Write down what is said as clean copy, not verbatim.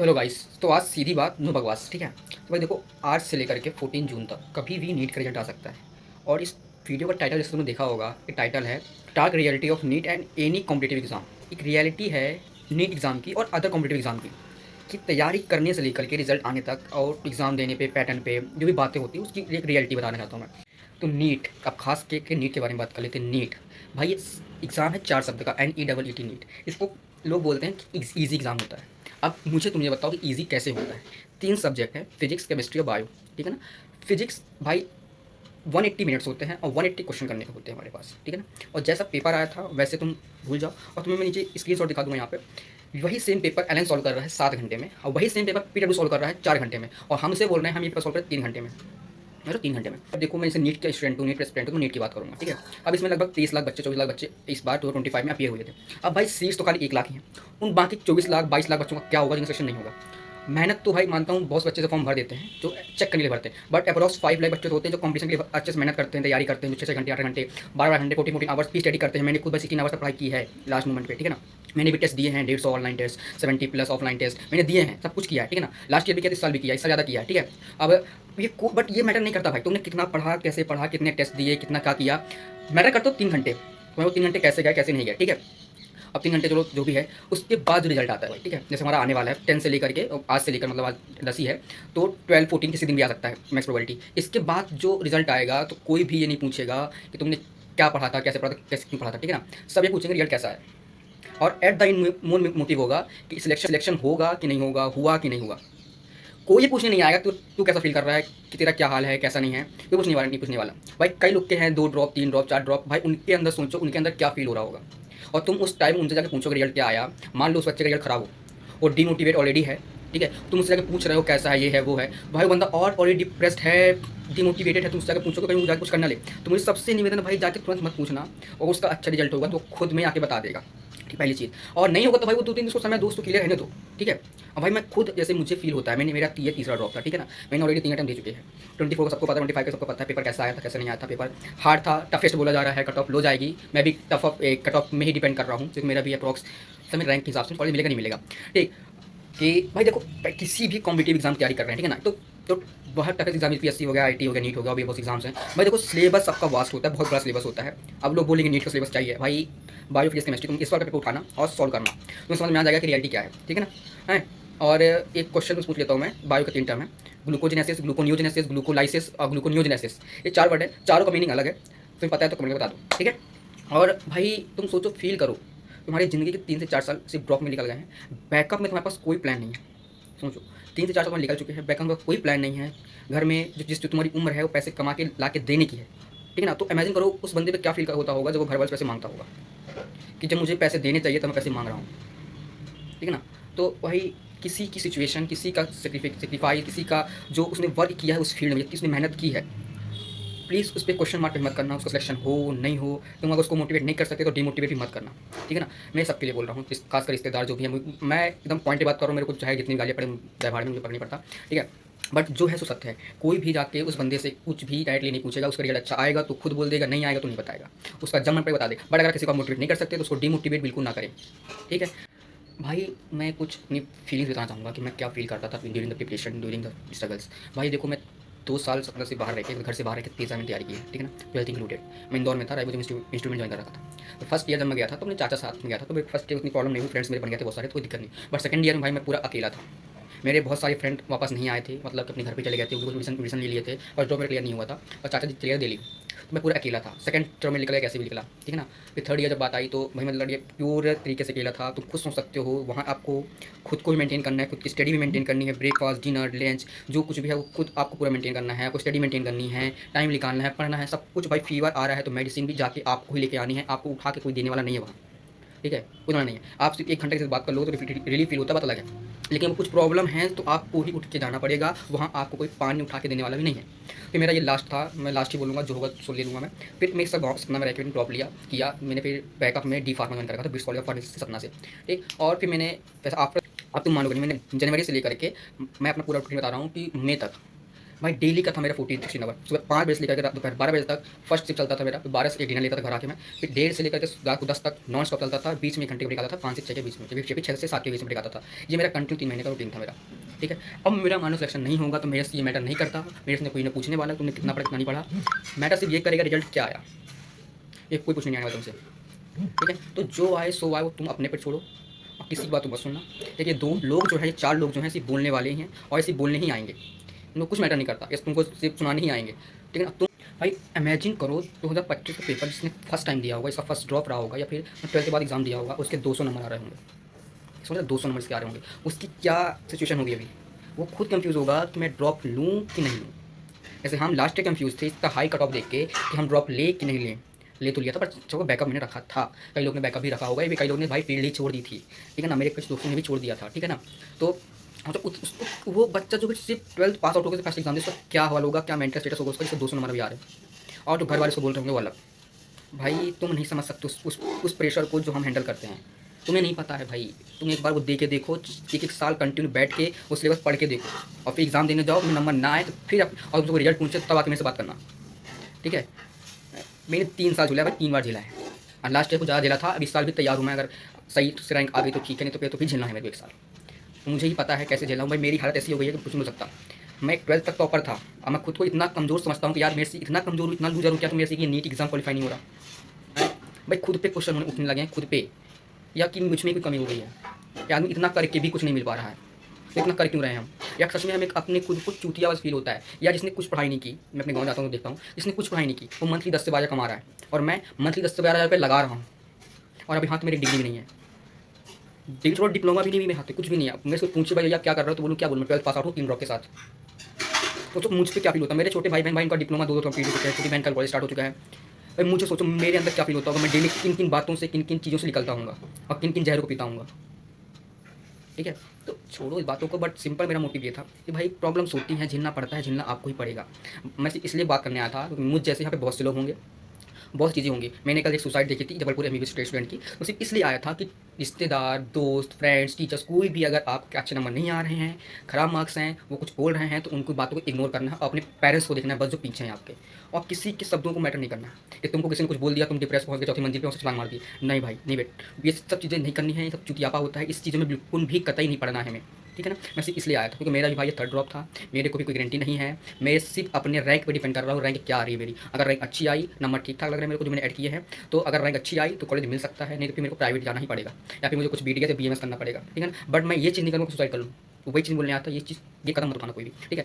Hello guys. तो आज सीधी बात, नो बकवास, ठीक है। तो भाई देखो, आज से लेकर के 14 जून तक कभी भी नीट का रिजल्ट आ सकता है। और इस वीडियो का टाइटल जैसे तुमने देखा होगा, ये टाइटल है dark reality of neat and any competitive exam. एक रियलिटी है नीट एग्ज़ाम की और अदर कॉम्पिटिटिव एग्जाम की तैयारी करने से लेकर के रिजल्ट आने तक और एग्ज़ाम देने पे, पैटर्न पे जो भी बातें होती है उसकी एक रियलिटी बताना चाहता हूँ मैं। तो नीट, अब खास के नीट के बारे में बात कर लेते हैं। नीट भाई ये एग्ज़ाम है 4 शब्द का, NEET नीट। इसको लोग बोलते हैं कि ईजी एग्ज़ाम होता है। अब मुझे तुम ये बताओ कि ईजी कैसे होता है। 3 सब्जेक्ट हैं, फिजिक्स, केमिस्ट्री और बायो, ठीक है ना। फिजिक्स भाई 180 मिनट्स होते हैं और 180 क्वेश्चन करने के होते हैं हमारे पास, ठीक है ना। और जैसा पेपर आया था वैसे तुम भूल जाओ। और तुम्हें मैं नीचे स्क्रीनशॉट दिखा दूंगा यहाँ पे। वही सेम पेपर एलन सॉल्व कर रहा है 7 घंटे में, और वही सेम पेपर PW सॉल्व कर रहा है 4 घंटे में, और हमसे बोल रहे हैं हम ये पेपर सॉल्व करें 3 घंटे में। मतलब 3 घंटे में। अब देखो, मैं जैसे नीट का स्टूडेंट हूँ, नीट का स्टूडेंट हूँ, तो नीट की बात करूँगा, ठीक है। अब इसमें लगभग 30 लाख बच्चे, 24 लाख बच्चे इस बार 2025 में अपीयर हुए थे। अब भाई सीट्स तो खाली 1 लाख ही हैं। उन बाकी 24 लाख 22 लाख बच्चों का क्या होगा जिनका सिलेक्शन नहीं होगा। मेहनत तो भाई मानता हूँ बहुत बच्चे से फॉर्म भर देते हैं जो चेक करने के लिए भरते हैं, बट अप्रॉक्स 5 लाख बच्चे तो होते हैं जो कॉम्पिटिशन के लिए अच्छे से मेहनत करते हैं, तैयारी करते हैं, 6 6 घंटे, 8 घंटे, 12 12 घंटे, 14 आवर्स की स्टडी करते हैं। मैंने खुद बस 16 आवर्स तक पढ़ाई की है लास्ट मोमेंट पे, ठीक है ना। मैंने भी टेस्ट दिए हैं, 150 ऑनलाइन टेस्ट, 70+ ऑफलाइन टेस्ट मैंने दिए हैं, सब कुछ किया है, ठीक है ना। लास्ट ईयर भी किया, इस साल भी किया, इससे ज़्यादा किया है, ठीक है। अब ये बट ये मैटर नहीं करता भाई तुमने कितना पढ़ा, कैसे पढ़ा, कितने टेस्ट दिए, कितना क्या किया। मैटर करता हो 3 घंटे, तुम्हें वो 3 घंटे कैसे गए कैसे नहीं गए, ठीक है। अब 3 घंटे चलो जो भी है, उसके बाद जो रिजल्ट आता है भाई, ठीक है। जैसे हमारा आने वाला है 10 से लेकर के, आज से लेकर मतलब आज 10 ही है, तो 12 14 किसी दिन भी आ सकता है मैक्स प्रोबेबिलिटी। इसके बाद जो रिजल्ट आएगा तो कोई भी ये नहीं पूछेगा कि तुमने क्या पढ़ा था, कैसे पढ़ा था, कैसे क्यों पढ़ा था, ठीक है ना। सब ये पूछेंगे रिजल्ट कैसा है। और एट द एंड मूल मोटिव होगा कि सिलेक्शन होगा कि नहीं होगा, हुआ कि नहीं हुआ। कोई ये पूछने नहीं आएगा तू तू कैसा फील कर रहा है, कि तेरा क्या हाल है, कैसा नहीं है। कोई पूछने वाला नहीं, पूछने वाला। भाई कई लोग के हैं 2 ड्रॉप, 3 ड्रॉप, 4 ड्रॉप, भाई उनके अंदर सोचो उनके अंदर क्या फील हो रहा होगा। और तुम उस टाइम उनसे जाकर पूछोगे रिजल्ट क्या आया। मान लो उस बच्चे का रिजल्ट खराब हो, वो डीमोटिवेट ऑलरेडी है, ठीक है। तुम उससे जाकर पूछ रहे हो कैसा है, ये है वो है, भाई वो बंदा और ऑलरेडी डिप्रेस्ड है, डिमोटिवेटेड है। तुम उससे जाकर पूछोगे कहीं वो जाकर कुछ करना ले। तो मुझे सबसे निवेदन है भाई, जाकर तुरंत मत पूछना। और उसका अच्छा रिजल्ट होगा तो खुद में आके बता देगा, ठीक, पहली चीज़। और नहीं होगा तो भाई वो 2 3 दिन उसको समय दो, उसको क्लियर रहने दो, ठीक है। अब भाई मैं खुद जैसे मुझे फील होता है, मैंने मेरा ये तीसरा ड्रॉप था, ठीक है ना। मैंने ऑलरेडी 3 अटेम्प्ट दे चुके हैं। 24 का सबको पता है, 25 का सबको पता है पेपर कैसा आया था, कैसे नहीं आया था। पेपर हार्ड था, टफेस्ट बोला जा रहा है, कट ऑफ लो जाएगी। मैं भी कट ऑफ में ही डिपेंड कर रहा हूँ, क्योंकि मेरा भी अप्रॉक्स समय रैंक के हिसाब से कॉलेज मिलेगा नहीं मिलेगा, ठीक। कि भाई देखो, किसी भी कॉम्पिटिटिव एग्जाम तैयारी कर रहे हैं, ठीक है ना। तो बहुत टफ एग्जाम, UPSC हो गया, IT हो गया, नीट हो गया, अभी बहुत एग्जाम्स हैं भाई। देखो सिलेबस सबका वास्ट होता है, बहुत बड़ा सिलेबस होता है। अब लोग बोलेंगे नीट का सिलेबस चाहिए भाई। बायो, फिजिक्स, केमिस्ट्री, तुम इस बार पेपर उठाना और सॉल्व करना, तुम्हें समझ में आ जाएगा कि रियलिटी क्या है, ठीक है ना है। और एक क्वेश्चन पूछ लेता हूँ मैं। बायो का 3 टर्म है, ग्लूकोजेनेसिस, ग्लूकोनियोजेनेसिस, ग्लूकोलाइसिस और ग्लूकोनियोजेनेसिस। ये 4 वर्ड है, चारों का मीनिंग अलग है। तुम्हें पता है तो कमेंट में बता दो, ठीक है। और भाई तुम सोचो, फील करो, तुम्हारी ज़िंदगी के 3 से 4 साल सिर्फ ड्रॉप में निकल गए हैं। बैकअप में तुम्हारे पास कोई प्लान नहीं है। सोचो, 3 से 4 साल निकल चुके हैं, बैकअप में कोई प्लान नहीं है। घर में जो तुम्हारी उम्र है वो पैसे कमा के ला के देने की है, ठीक है ना। तो इमेजिन करो उस बंदे पे क्या फील होता होगा जब वो घर वाले से पैसे मांगता होगा, कि जब मुझे पैसे देने चाहिए तो मैं पैसे मांग रहा हूँ, ठीक है ना। तो वही किसी की सिचुएशन, किसी का सेक्रीफाई, किसी का जो उसने वर्क किया है उस फील्ड में, उसने मेहनत की है, प्लीज़ उस पर क्वेश्चन मार्क पे मत करना। उसका सिलेक्शन हो नहीं हो, तुम अगर उसको मोटिवेट नहीं कर सकते तो डिमोटिवेट भी मत करना, ठीक है ना। मैं सबके लिए बोल रहा हूँ, खासकर रिश्तेदार जो भी है। मैं एकदम पॉइंट की बात कर रहा हूँ, मेरे को चाहे जितनी गालियाँ पड़े व्यवहार में मुझे फर्क नहीं पड़ता, ठीक है। बट जो है सो सत्य है। कोई भी जाके उस बंदे से कुछ भी डायरेक्टली नहीं पूछेगा। उसका रिजल्ट अच्छा आएगा तो खुद बोल देगा, नहीं आएगा तो नहीं बताएगा, उसका जब मन पर बता देगा। बट अगर किसी को मोटिवेट नहीं कर सकते तो उसको डिमोटिवेट बिल्कुल ना करें, ठीक है। भाई मैं कुछ अपनी फीलिंग्स बताना चाहूँगा कि मैं क्या फ़ील करता था during the preparation, during the struggles. भाई देखो, मैं 2 साल सपना से बाहर रह के, घर से बाहर रह के 3 साल में तैयारी की है, ठीक है ना, 12th इंक्लूडेड। मैं इंदौर में था, रायपुर इंस्टीट्यूट में ज्वाइन कर रखा था। तो फर्स्ट ईयर जब मैं गया था तो अपने चाचा साथ में गया था, तो मेरे फर्स्ट ईयर उतनी प्रॉब्लम नहीं हुई, फ्रेंड्स मेरे बन गए थे बहुत सारे, तो कोई दिक्कत नहीं। बट सेकंड ईयर में भाई मैं पूरा अकेला था। मेरे बहुत सारे फ्रेंड वापस नहीं आए थे, मतलब कि अपने घर पे चले गए थे, उनको एडमिशन ले लिए थे, और जॉब में क्लियर नहीं हुआ था, और चाचा जी क्लियर दे ली। तो मैं पूरा अकेला था। सेकंड टर्म में निकला, कैसे भी निकला, ठीक है ना। फिर थर्ड ईयर जब बात आई तो भाई मतलब ये प्योर तरीके से अकेला था। तुम खुद सोच सकते हो, वहाँ आपको खुद को भी मेंटेन करना है, खुद की स्टडी भी मेंटेन करनी है, ब्रेकफास्ट, डिनर, लंच, जो कुछ भी है वो खुद आपको पूरा मेंटेन करना है। आपको स्टडी मेंटेन करनी है, टाइम निकालना है, पढ़ना है, सब कुछ। भाई फीवर आ रहा है तो मेडिसिन भी जाके आपको ही लेके आनी है, आपको उठा के कोई देने वाला नहीं है वहाँ, ठीक है, उतना नहीं है। आप सिर्फ 1 घंटे के साथ बात कर लो तो रिलीफ फील होता है, पता लगे। लेकिन कुछ प्रॉब्लम है तो आपको ही उठ के जाना पड़ेगा, वहाँ आपको कोई पानी उठा के देने वाला भी नहीं है। फिर मेरा ये लास्ट था, मैं लास्ट ही बोलूँगा, जो होगा सो ले लूँगा मैं। फिर मैं सब सपना में रह के ड्रॉप लिया किया मैंने। फिर बैकअप में डी फार्मा ज्वाइन कर रखा था, ब्रिटिश कॉलेज ऑफ फार्मेसी सपना से, ठीक। और फिर मैंने वैसे आफ्टर, अब तुम मानोगे नहीं, मैंने जनवरी से लेकर के, मैं अपना पूरा रूटीन बता रहा हूँ कि मई तक भाई डेली का था मेरा 14-16 आवर। सुबह 5 बजे से लेकर के रात दोपहर 12 बजे तक फर्स्ट शिफ्ट चलता था मेरा, फिर 12 से 1 डिनर लेता था घर आके मैं, फिर 1:30 से लेकर के रात को 10 तक नॉन स्टॉप चलता था, बीच में 1 घंटे का ब्रेक आता था, 5 से 6 के बीच में, जब फिर 6 से 7 के बीच में ब्रेक आता था। ये मेरा कंटिन्यू 3 महीने का रूटीन था मेरा, ठीक है। अब मेरा मानो सिलेक्शन नहीं होगा तो मेरे से ये मैटर नहीं करता, मेरे से कोई ना पूछने वाला तुमने कितना पढ़ा कितना नहीं पढ़ा, मैटर सिर्फ ये करेगा रिजल्ट क्या आया, ये कोई पूछने नहीं आएगा तुमसे, ठीक है। तो जो आए सो आए, वो तुम अपने पर छोड़ो और किसी की बात तुम मत सुनना। देखिए 2 लोग जो है, ये 4 लोग जो हैं सिर्फ बोलने वाले ही हैं और सिर्फ बोलने ही आएंगे, उनको कुछ मैटर नहीं करता, ये तुमको सिर्फ सुनाने ही आएंगे, ठीक है ना। तुम भाई इमेजिन करो 2025 का पेपर जिसने फर्स्ट टाइम दिया होगा, इसका फर्स्ट ड्रॉप रहा होगा, या फिर 12th के बाद एग्जाम दिया होगा, उसके 200 नंबर आ रहे होंगे, सोचा 200 नंबर के आ रहे होंगे, उसकी क्या सिचुएशन होगी अभी। वो खुद कंफ्यूज होगा कि मैं ड्रॉप लूँ कि नहीं लूँ। जैसे हम लास्ट ईयर कंफ्यूज थे इसका हाई कट ऑफ देख के कि हम ड्रॉप ले कि नहीं लें, ले तो लिया था, पर चलो बैकअप मैंने रखा था, कई लोग ने बैकअप भी रखा होगा, ये भी कई लोग ने भाई फील्ड ही छोड़ दी थी, ठीक है ना, मेरे कुछ दोस्तों ने भी छोड़ दिया था, ठीक है ना। तो मतलब वो बच्चा जो कि सिर्फ 12th पास आउट होकर फर्स्ट एग्जाम दे, उसका क्या हाल होगा, क्या मेंटल स्टेटस होगा उसका, जिसको 200 नंबर भी आ रहे हैं, और जो घर वाले से बोल रहे होंगे वो अलग। भाई तुम नहीं समझ सकते उस प्रेशर को जो हम हैंडल करते हैं, तुम्हें नहीं पता है भाई। तुम एक बार वो दे के देखो, 1-1 साल कंटिन्यू बैठ के वो सिलेबस पढ़ के देखो, और फिर एग्जाम देने जाओ, नंबर ना आए तो फिर और तुमको रिजल्ट पूछे तब आके मेरे से बात करना, ठीक है। मैंने 3 साल झूला है भाई, 3 बार झेला है, और लास्ट ईयर को ज़्यादा झेला था, अब इस साल भी तैयार हूँ मैं, अगर सही से रैंक आ गई तो ठीक है, नहीं तो फिर झेलना है मेरे को 1 साल। तो मुझे ही पता है कैसे झेला हूँ भाई, मेरी हालत ऐसी हो गई है कि कुछ नहीं हो सकता। मैं 12th तक टॉपर था, और मैं खुद को इतना कमज़ोर समझता हूँ कि यार मेरे से इतना कमज़ोर हूँ, इतना लूजर हूँ क्या, तो मेरे से ये नीट एग्जाम क्वालीफाई नहीं हो रहा भाई। खुद पे क्वेश्चन होने उठने लगे हैं खुद पे, या कि मुझ में कोई कमी हो गई है, कि आदमी इतना करके भी कुछ नहीं मिल पा रहा है, तो इतना कर क्यों रहे हैं हम, या सच में हमें अपने खुद को चूतिया बस फील होता है। या जिसने कुछ पढ़ाई नहीं की, मैं अपने गाँव जाता हूँ तो देखता हूँ, जिसने कुछ पढ़ाई नहीं की वो मंथली 10 से 12 कमा रहा है, और मैं मंथली 10 से 12 हज़ार रुपये लगा रहा हूँ, और अभी हाथ में मेरी डिग्री भी नहीं है, डिग्री और डिप्लोमा भी नहीं, मेरे हाथ में कुछ भी नहीं है। मेरे से पूछे भाई या क्या कर रहे हो, तो बोलूँ क्या बोलूँ, मैं 12th पास आउट हूँ 3 ड्रॉप के साथ। तो मुझ पर क्या फील होता है, मेरे छोटे भाई बहन इनका डिप्लोमा 2-2 कंप्लीट हो चुका है, छोटी बहन का कॉलेज स्टार्ट हो चुका है। भाई मुझे सोचो मेरे अंदर क्या फील होता होगा, मैं डेली किन किन बातों से, किन किन चीज़ों से निकलता हूँ, और किन किन जहरों को पीता हूँ, ठीक है। तो छोड़ो इस बातों को, बट सिंपल मेरा मोटिव ये था कि भाई प्रॉब्लम्स होती हैं, झेलना पड़ता है, झेलना आपको ही पड़ेगा। मैं सिर्फ इसलिए बात करने आया था क्योंकि मुझ जैसे यहाँ पे बहुत से लोग होंगे, बहुत चीज़ें होंगी। मैंने कल एक सुसाइड देखी थी जबलपुर एमबीबीएस स्टूडेंट की, तो सिर्फ इसलिए आया था कि रिश्तेदार, दोस्त, फ्रेंड्स, टीचर्स, कोई भी अगर आपके अच्छे नंबर नहीं आ रहे हैं, खराब मार्क्स हैं, वो कुछ बोल रहे हैं, तो उनको बातों को इग्नोर करना है, अपने पेरेंट्स को देखना है बस जो पीछे हैं आपके, और किसी के शब्दों को मैटर नहीं करना है कि तुमको किसी ने कुछ बोल दिया, तुम डिप्रेस पहुंच गए, चौथी मंजिल पे वहाँ से छलांग मार दी। नहीं भाई नहीं बेट, ये सब चीज़ें नहीं करनी है, ये सब चुतियापा होता है, इस चीज़ों में बिल्कुल भी कतई नहीं पड़ना है हमें, ठीक है ना। मैं सिर्फ इसलिए आया था क्योंकि मेरा भी भाई ये 3rd ड्रॉप था, मेरे को भी कोई गारंटी नहीं है, मैं सिर्फ अपने रैंक पे डिपेंड कर रहा हूँ, रैंक क्या आ रही है मेरी। अगर रैंक अच्छी आई, नंबर ठीक ठाक लग रहा है मेरे को जो मैंने ऐड किए हैं, तो अगर रैंक अच्छी आई तो कॉलेज मिल सकता है, नहीं तो फिर मेरे को प्राइवेट जाना ही पड़ेगा, या फिर मुझे कुछ बीटीएस या बीएमएस करना पड़ेगा, ठीक है ना। बट मैं ये चीज़ नहीं करूँगा सुसाइड कर लूँ, तो वही चीज़ बोलने आता है, ये चीज़, ये कदम मत उठाना कोई भी, ठीक है।